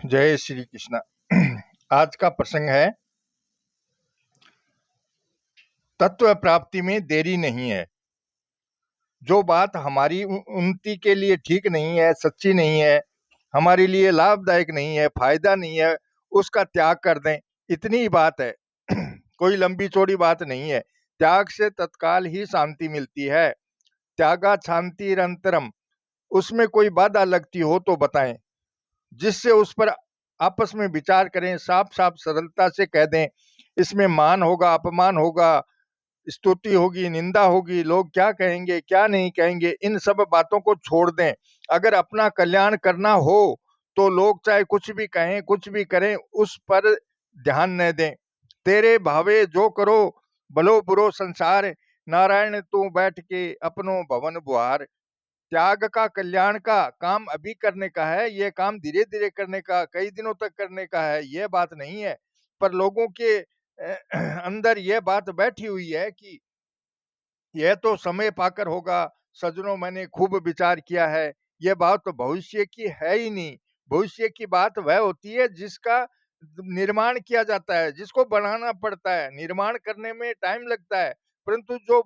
जय श्री कृष्ण। आज का प्रसंग है, तत्व प्राप्ति में देरी नहीं है। जो बात हमारी उन्नति के लिए ठीक नहीं है, सच्ची नहीं है, हमारे लिए लाभदायक नहीं है, फायदा नहीं है, उसका त्याग कर दें, इतनी ही बात है। कोई लंबी चौड़ी बात नहीं है। त्याग से तत्काल ही शांति मिलती है। त्यागा शांतिरंतरम। उसमें कोई बाधा लगती हो तो बताएं, जिससे उस पर आपस में विचार करें, साफ साफ सरलता से कह दें। इसमें मान होगा, अपमान होगा, स्तुति होगी, निंदा होगी, लोग क्या कहेंगे क्या नहीं कहेंगे, इन सब बातों को छोड़ दें। अगर अपना कल्याण करना हो तो लोग चाहे कुछ भी कहें, कुछ भी करें, उस पर ध्यान न दें। तेरे भावे जो करो, भलो बुरो संसार, नारायण तू बैठ के अपनो भवन बुहार। त्याग का, कल्याण का काम अभी करने का है, ये काम धीरे धीरे करने का, कई दिनों तक करने का है, ये बात नहीं है। पर लोगों के अंदर ये बात बैठी हुई है कि यह तो समय पाकर होगा। सज्जनों, मैंने खूब विचार किया है, यह बात तो भविष्य की है ही नहीं। भविष्य की बात वह होती है जिसका निर्माण किया जाता है, जिसको बनाना पड़ता है। निर्माण करने में टाइम लगता है, परंतु जो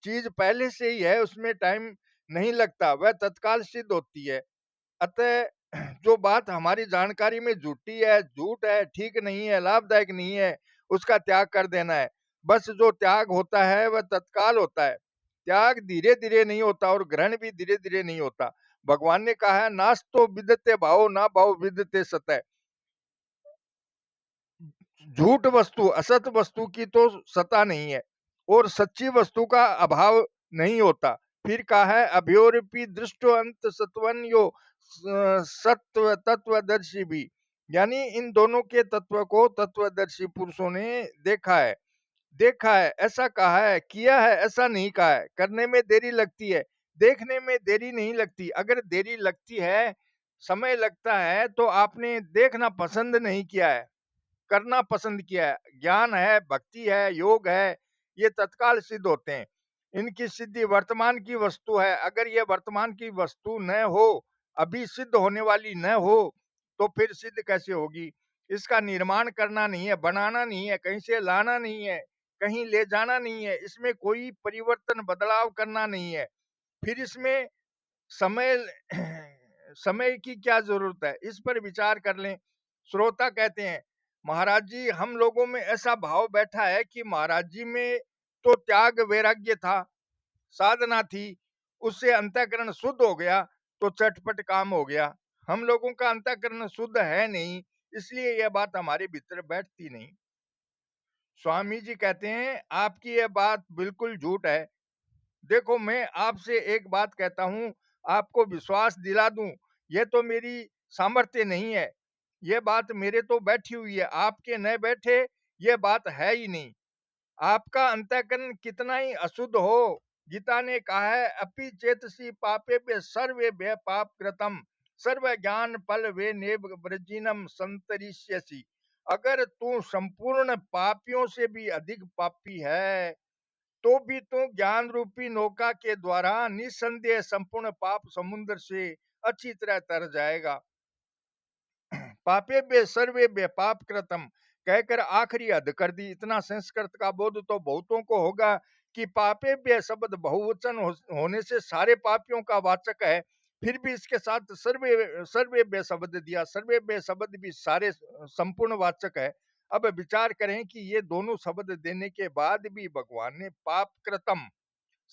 चीज पहले से ही है उसमें टाइम नहीं लगता, वह तत्काल सिद्ध होती है। अतः जो बात हमारी जानकारी में झूठी है, झूठ है, ठीक नहीं है, लाभदायक नहीं है, उसका त्याग कर देना है। बस जो त्याग होता है वह तत्काल होता है। त्याग धीरे धीरे नहीं होता और ग्रहण भी धीरे धीरे नहीं होता। भगवान ने कहा है, नाश तो विदते भाव, ना भाव विदते सतः। झूठ वस्तु, असत वस्तु की तो सता नहीं है, और सच्ची वस्तु का अभाव नहीं होता। फिर कहा है, अभ्योरपि दृष्टो अंत सत्वन यो सत्व तत्वदर्शी भी। यानी इन दोनों के तत्व को तत्वदर्शी पुरुषों ने देखा है। देखा है ऐसा कहा है, किया है ऐसा नहीं कहा है। करने में देरी लगती है, देखने में देरी नहीं लगती। अगर देरी लगती है, समय लगता है, तो आपने देखना पसंद नहीं किया है, करना पसंद किया है। ज्ञान है, भक्ति है, योग है, ये तत्काल सिद्ध होते हैं। इनकी सिद्धि वर्तमान की वस्तु है। अगर ये वर्तमान की वस्तु न हो, अभी सिद्ध होने वाली न हो, तो फिर सिद्ध कैसे होगी? इसका निर्माण करना नहीं है, बनाना नहीं है, कहीं से लाना नहीं है, कहीं ले जाना नहीं है, इसमें कोई परिवर्तन बदलाव करना नहीं है। फिर इसमें समय समय की क्या जरूरत है, इस पर विचार कर लें। श्रोता कहते हैं, महाराज जी, हम लोगों में ऐसा भाव बैठा है कि महाराज जी में तो त्याग वैराग्य था, साधना थी, उससे अंतःकरण शुद्ध हो गया तो चटपट काम हो गया। हम लोगों का अंतःकरण शुद्ध है नहीं, इसलिए यह बात हमारे भीतर बैठती नहीं। स्वामी जी कहते हैं, आपकी यह बात बिल्कुल झूठ है। देखो, मैं आपसे एक बात कहता हूं, आपको विश्वास दिला दूं, यह तो मेरी सामर्थ्य नहीं है, यह बात मेरे तो बैठी हुई है, आपके न बैठे यह बात है ही नहीं। आपका अंतःकरण कितना ही अशुद्ध हो, गीता ने कहा है, अपि चेतसी पापे पे सर्वे भय पाप कृतम सर्व ज्ञान फल वे नेव व्रजिनम संतरिष्यसि। अगर तू संपूर्ण पापियों से भी अधिक पापी है, तो भी तू ज्ञान रूपी नौका के द्वारा निसंदेह संपूर्ण पाप समुद्र से अच्छी तरह तर जाएगा। पापे बे सर्वे बे पाप कृतम कहकर आखिरी हद कर दी। इतना संस्कृत का बोध तो बहुतों को होगा कि पापे बे शब्द बहुवचन होने से सारे पापियों का वाचक है, फिर भी इसके साथ सर्वे सर्वे बे शब्द दिया। सर्वे बे शब्द भी सारे संपूर्ण वाचक है। अब विचार करें कि ये दोनों शब्द देने के बाद भी भगवान ने पाप कृतम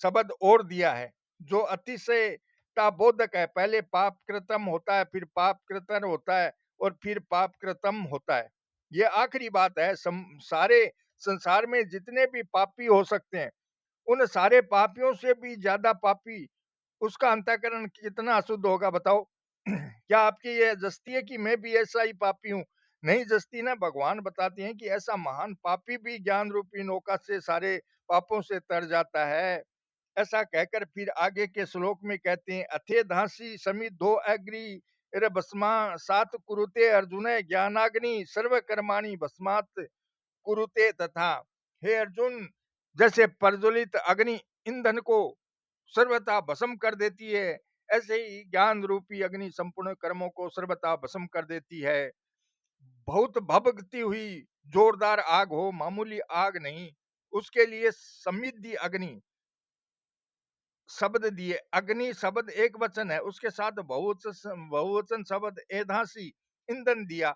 शब्द और दिया है, जो अतिशय बोधक है। पहले पाप कृतम होता है, फिर पाप कृतर होता है, और फिर पाप कृतम होता है। ये आखिरी बात है। सारे संसार में जितने भी पापी हो सकते हैं, उन सारे पापियों से भी ज्यादा पापी, उसका अंतःकरण कितना अशुद्ध होगा, बताओ। क्या आपकी ये जस्ती है कि मैं भी ऐसा ही पापी हूँ? नहीं जस्ती ना। भगवान बताते हैं कि ऐसा महान पापी भी ज्ञान रूपी नौका से सारे पापों से तर जाता है। ऐसा कहकर फिर आगे के श्लोक में कहते हैं, अथे धासी समिद्धो अग्नि भस्मा सात कुरुते अर्जुन ज्ञानाग्नि सर्व कर्माणि भस्मात कुरुते तथा। हे अर्जुन, जैसे प्रज्वलित अग्नि ईंधन को सर्वथा भस्म कर देती है, ऐसे ही ज्ञान रूपी अग्नि संपूर्ण कर्मों को सर्वथा भस्म कर देती है। बहुत भभकती हुई जोरदार आग हो, मामूली आग नहीं, उसके लिए समिद्धि अग्नि शब्द दिए। अग्नि शब्द एक वचन है, उसके साथ बहुवचन शब्द एधासी ईंधन दिया।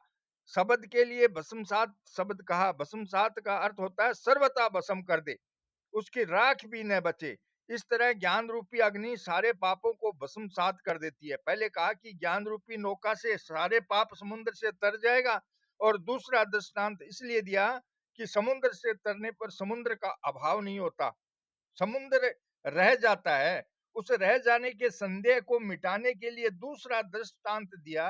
शब्द के लिए भस्मसात शब्द कहा। भस्मसात का अर्थ होता है सर्वथा भस्म कर दे, उसकी राख भी न बचे। इस तरह ज्ञान रूपी अग्नि सारे पापों को भस्मसात कर देती है। पहले कहा कि ज्ञान रूपी नौका से सारे पाप समुद्र से तर जाएगा, और दूसरा दृष्टांत इसलिए दिया कि समुद्र से तरने पर समुद्र का अभाव नहीं होता, समुद्र रह जाता है। उस रह जाने के संदेह को मिटाने के लिए दूसरा दृष्टांत दिया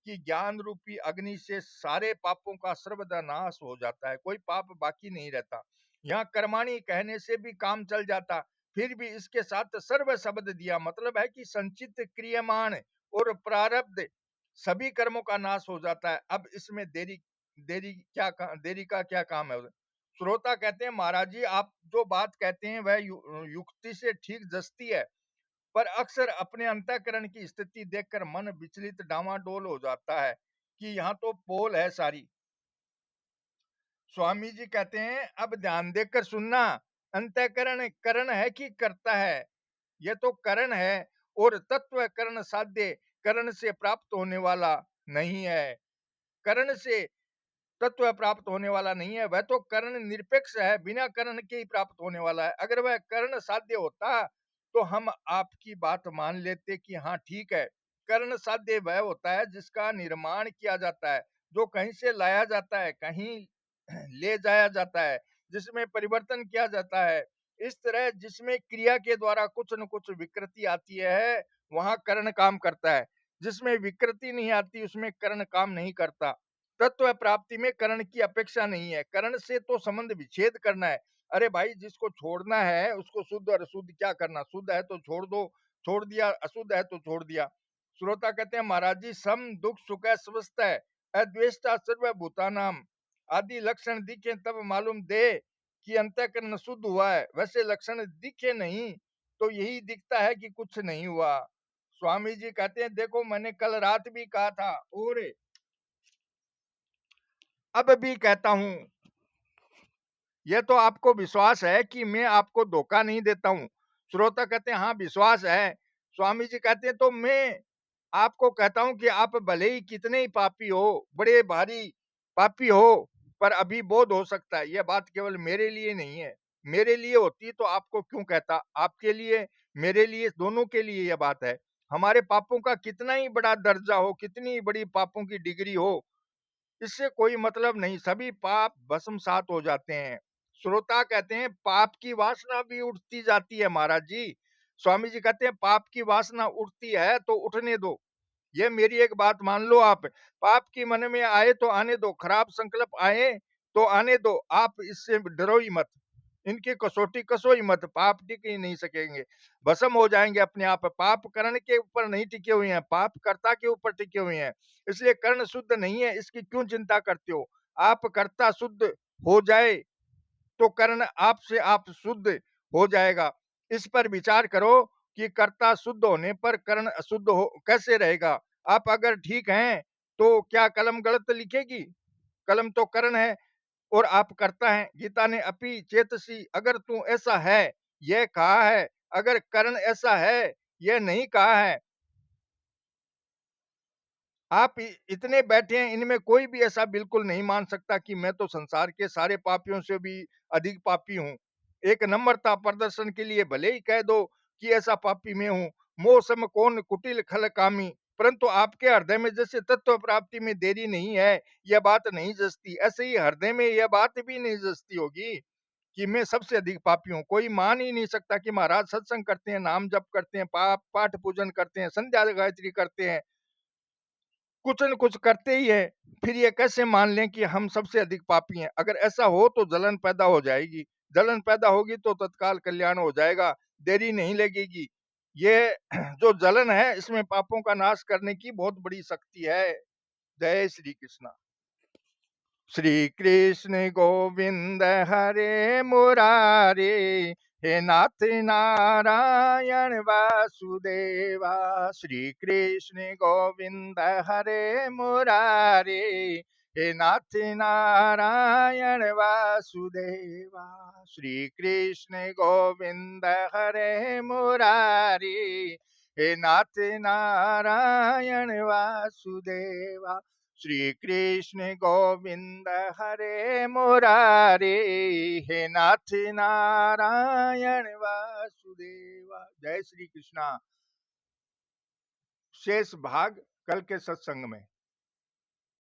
कि ज्ञान रूपी अग्नि से सारे पापों का सर्वदा नाश हो जाता है, कोई पाप बाकी नहीं रहता। यहाँ कर्माणी कहने से भी काम चल जाता, फिर भी इसके साथ सर्व शब्द दिया, मतलब है कि संचित क्रियमाण और प्रारब्ध सभी कर्मों का नाश हो जाता है। अब इसमें देरी का क्या काम है? श्रोता कहते हैं, महाराज जी आप जो बात कहते हैं वह युक्ति से ठीक जचती है, पर अक्सर अपने अंतःकरण की स्थिति देखकर मन विचलित डामाडोल हो जाता है कि यहाँ तो पोल है सारी। स्वामी जी कहते हैं, अब ध्यान देकर सुनना, अंतःकरण करण है कि करता है? यह तो करण है, और तत्व करण साध्य करण से प्राप्त होने वाला नहीं है। करण से तत्व प्राप्त होने वाला नहीं है, वह तो कर्ण निरपेक्ष है, बिना कर्ण के ही प्राप्त होने वाला है। अगर वह कर्ण साध्य होता तो हम आपकी बात मान लेते कि हाँ ठीक है। कर्ण साध्य वह होता है जिसका निर्माण किया जाता है, जो कहीं से लाया जाता है, कहीं ले जाया जाता है, जिसमें परिवर्तन किया जाता है। इस तरह जिसमें क्रिया के द्वारा कुछ न कुछ विकृति आती है, वहां कर्ण काम करता है। जिसमें विकृति नहीं आती उसमें कर्ण काम नहीं करता। तत्व प्राप्ति में करण की अपेक्षा नहीं है, करण से तो संबंध विच्छेद करना है। अरे भाई, जिसको छोड़ना है उसको शुद्ध और अशुद्ध क्या करना, शुद्ध है तो छोड़ दो, छोड़ दिया, अशुद्ध है तो छोड़ दिया। श्रोता कहते हैं, महाराज जी सम दुख सुख है स्वस्थ है, अद्वेष्टा सर्वभूता नाम आदि लक्षण दिखे तब मालूम दे कि अंतःकरण शुद्ध हुआ है। वैसे लक्षण दिखे नहीं तो यही दिखता है कि कुछ नहीं हुआ। स्वामी जी कहते हैं, देखो मैंने कल रात भी कहा था और अब भी कहता हूं, यह तो आपको विश्वास है कि मैं आपको धोखा नहीं देता हूं। श्रोता कहते हैं, हाँ विश्वास है। स्वामी जी कहते हैं, तो मैं आपको कहता हूं कि आप भले ही कितने ही पापी हो, बड़े भारी पापी हो, पर अभी बोध हो सकता है। यह बात केवल मेरे लिए नहीं है, मेरे लिए होती तो आपको क्यों कहता। आपके लिए, मेरे लिए, दोनों के लिए यह बात है। हमारे पापों का कितना ही बड़ा दर्जा हो, कितनी बड़ी पापों की डिग्री हो, इससे कोई मतलब नहीं, सभी पाप भस्मसात हो जाते हैं। श्रोता कहते हैं, पाप की वासना भी उठती जाती है महाराज जी। स्वामी जी कहते हैं, पाप की वासना उठती है तो उठने दो, ये मेरी एक बात मान लो आप। पाप की मन में आए तो आने दो, खराब संकल्प आए तो आने दो, आप इससे डरो ही मत। इनकी कसौटी कसो ही मत, पाप टिक ही नहीं सकेंगे, भस्म हो जाएंगे अपने आप। पाप कर्ण के ऊपर नहीं टिके हुए हैं, पाप कर्ता के ऊपर टिके हुए हैं। इसलिए कर्ण शुद्ध नहीं है, इसकी क्यों चिंता करते हो। आप कर्ता शुद्ध हो जाए तो कर्ण आपसे आप शुद्ध हो जाएगा। इस पर विचार करो कि कर्ता शुद्ध होने पर कर्ण अशुद्ध हो कैसे रहेगा। आप अगर ठीक हैं तो क्या कलम गलत लिखेगी? कलम तो कर्ण है और आप करता है। गीता ने अपि चेतसी, अगर तू ऐसा है यह कहा है, अगर कर्ण ऐसा है यह नहीं कहा है। आप इतने बैठे हैं, इनमें कोई भी ऐसा बिल्कुल नहीं मान सकता कि मैं तो संसार के सारे पापियों से भी अधिक पापी हूँ। एक नम्रता प्रदर्शन के लिए भले ही कह दो कि ऐसा पापी मैं हूँ। मोह सम कौन कुटिल खल कामी, परंतु आपके हृदय में जैसे तत्व प्राप्ति में देरी नहीं है, यह बात नहीं जचती। ऐसे ही हृदय में यह बात भी नहीं जचती होगी कि मैं सबसे अधिक पापी हूँ। कोई मान ही नहीं सकता कि महाराज सत्संग करते हैं, नाम जप करते हैं, पाप पाठ पूजन करते हैं, संध्या गायत्री करते हैं, कुछ न कुछ करते ही है, फिर ये कैसे मान लें कि हम सबसे अधिक पापी हैं। अगर ऐसा हो तो जलन पैदा हो जाएगी, जलन पैदा होगी तो तत्काल कल्याण हो जाएगा, देरी नहीं लगेगी। ये जो जलन है इसमें पापों का नाश करने की बहुत बड़ी शक्ति है। जय श्री कृष्ण। श्री कृष्ण गोविंद हरे मुरारे, हे नाथ नारायण वासुदेवा, श्री कृष्ण गोविंद हरे मुरारे। हे नाथ नारायण वासुदेवा, श्री कृष्ण गोविंद हरे मुरारी। हे नाथ नारायण वासुदेवा, श्री कृष्ण गोविंद हरे मुरारे। हे नाथ नारायण वासुदेवा। जय श्री कृष्णा। शेष भाग कल के सत्संग में।